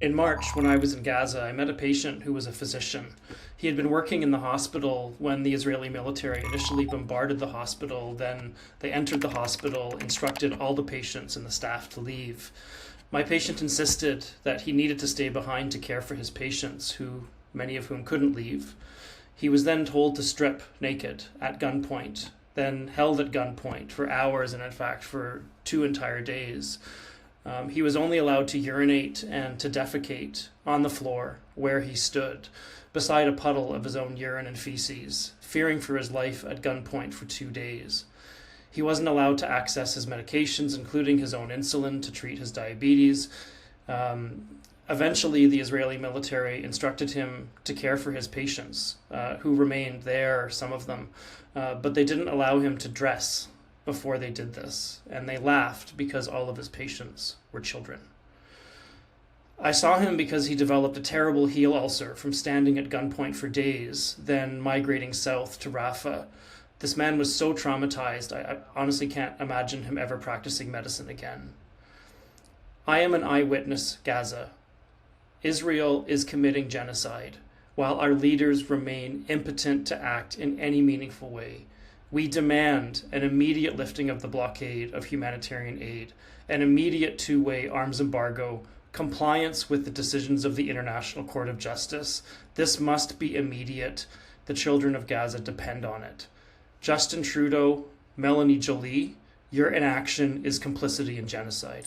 In March, when I was in Gaza, I met a patient who was a physician. He had been working in the hospital when the Israeli military initially bombarded the hospital. Then they entered the hospital, instructed all the patients and the staff to leave. My patient insisted that he needed to stay behind to care for his patients, many of whom couldn't leave. He was then told to strip naked at gunpoint, then held at gunpoint for hours and in fact for 2 entire days. He was only allowed to urinate and to defecate on the floor where he stood, beside a puddle of his own urine and feces, fearing for his life at gunpoint for 2 days. He wasn't allowed to access his medications, including his own insulin, to treat his diabetes. Eventually, the Israeli military instructed him to care for his patients, who remained there, some of them, but they didn't allow him to dress before they did this, and they laughed because all of his patients were children. I saw him because he developed a terrible heel ulcer from standing at gunpoint for days, then migrating south to Rafah. This man was so traumatized, I honestly can't imagine him ever practicing medicine again. I am an eyewitness, Gaza. Israel is committing genocide, while our leaders remain impotent to act in any meaningful way. We demand an immediate lifting of the blockade of humanitarian aid, an immediate 2-way arms embargo, compliance with the decisions of the International Court of Justice. This must be immediate. The children of Gaza depend on it. Justin Trudeau, Melanie Joly, your inaction is complicity in genocide.